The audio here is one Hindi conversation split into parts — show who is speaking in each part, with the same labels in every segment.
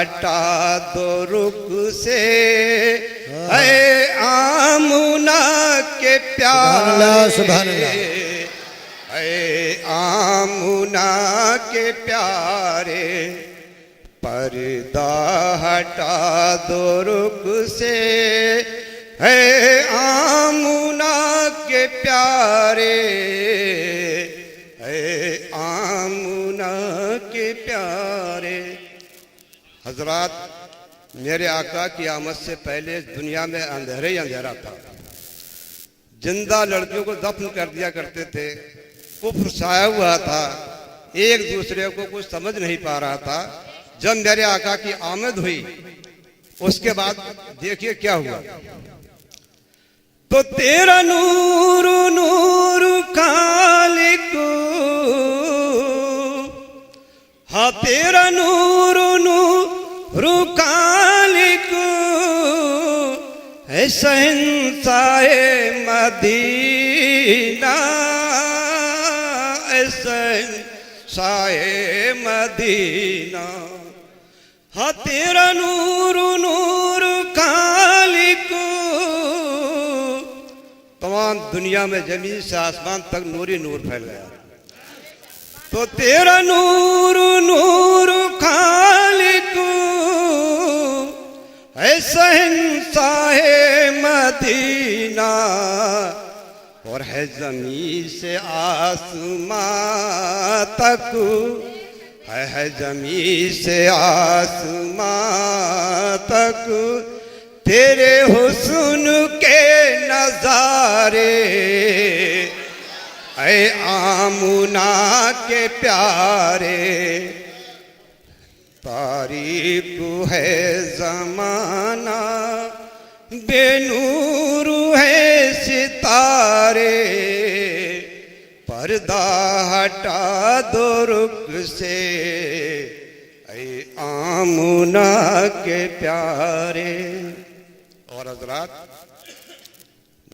Speaker 1: हटा दो रुख से है आमुना के प्यारे,
Speaker 2: सुभान अल्लाह।
Speaker 1: है आमुना के प्यारे, पर्दा हटा दो रुख से है आमुना के प्यारे, है आमुना के प्यारे। हजरात, मेरे आका की आमद से पहले इस दुनिया में अंधेरे ही अंधेरा था। जिंदा लड़कियों को दफन कर दिया करते थे, कुफ्र छाया हुआ था, एक दूसरे को कुछ समझ नहीं पा रहा था। जब मेरे आका की आमद हुई उसके बाद देखिए क्या हुआ। तो तेरा नूर नूर खालिक, हाँ तेरा नूर नूर खालिक है शहंशाहे मदीना, है शहंशाहे मदीना। हाँ तेरा नूर नूर खालिक, तमाम दुनिया में जमीन से आसमान तक नूर ही नूर फैल गया। तो तेरा नूर नूर खालिक है शहंशाहे मदीना, और है जमीन से आसमां तक, है जमीन से आसमां तक तेरे हुस्न के नजारे, ऐ आमुना के प्यारे। तारीक है ज़माना, बेनूर है सितारे, पर्दा हटा दो रुख से ऐ आमुना के प्यारे। और हज़रात,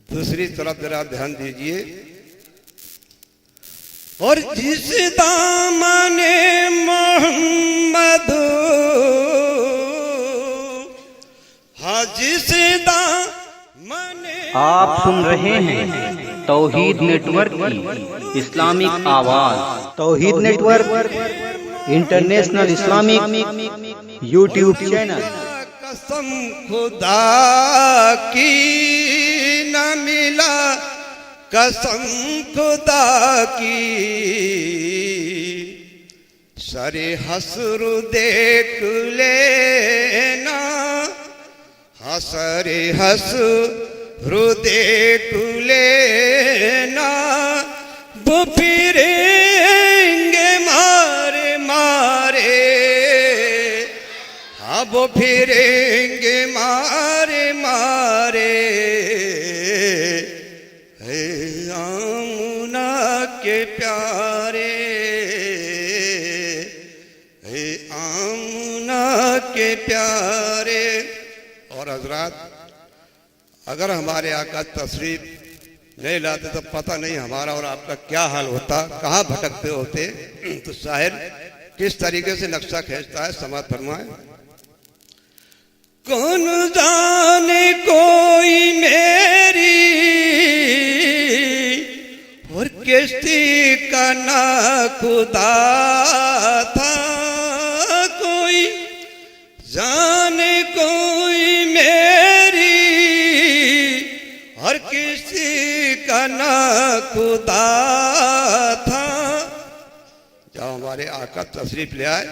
Speaker 1: दूसरी तरफ जरा ध्यान दीजिए। और जिस दामने मोहम्मद, हाँ जिस दामने,
Speaker 3: आप सुन रहे हैं तौहीद नेटवर्क की इस्लामिक आवाज। Tauheed network international Islamic YouTube channel.
Speaker 1: कसम खुदा की न मिला, कसम खुदा की, सरे हसर देख लेना, हसरे हसर देख लेना, वो फिरेंगे मारे मारे, हाँ वो फिरेंगे मारे मारे, है आमुना के प्यारे, है आमुना के प्यारे। और हजरात, अगर हमारे आका तशरीफ नहीं लाते तो पता नहीं हमारा और आपका क्या हाल होता, कहाँ भटकते होते। तो शायर किस तरीके से नक्शा खींचता है, समात फरमाए। कौन जाने कोई मेरी और किश्ती का ना खुदा था, कोई जाने कोई मेरी और किसी का ना खुदा था। जब हमारे आका तशरीफ ले आए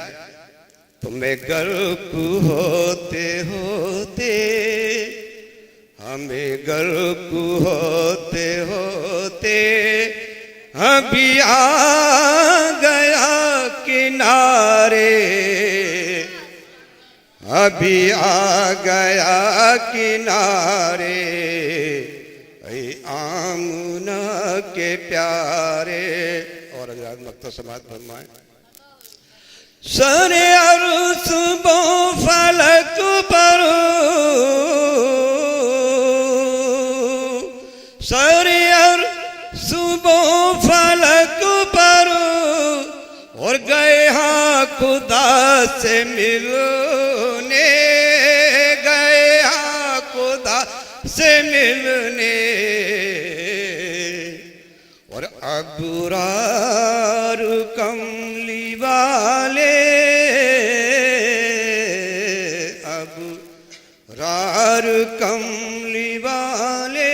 Speaker 1: तो मैं गर्क होते होते, हमें गर्क होते होते अभी आ गया किनारे, अभी आ गया किनारे, ऐ आमुना के प्यारे। और हज़रात मक्ता समात फरमाए। सरे अर्श बो फलक पर, सरे अर्श बो फलक पर, और गए हाँ खुदा से मिलो से मिलने, और अबरार कमली वाले, अबरार कमली वाले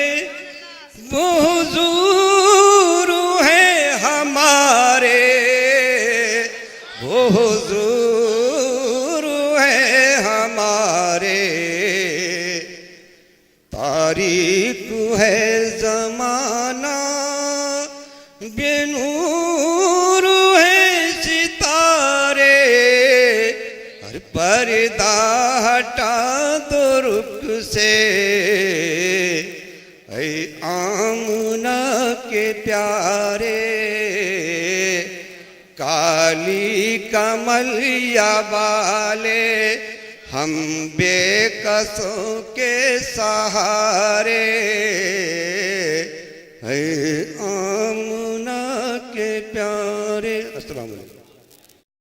Speaker 1: वो हुजूर हैं हमारे, वो हुजूर हैं हमारे। तारीख है ज़माना बेनूर है सितारे, हर पर्दा हटा दो रुख से, ऐ आमना के प्यारे। काली कमलिया वाले हम बेकसों के सहारे, ऐ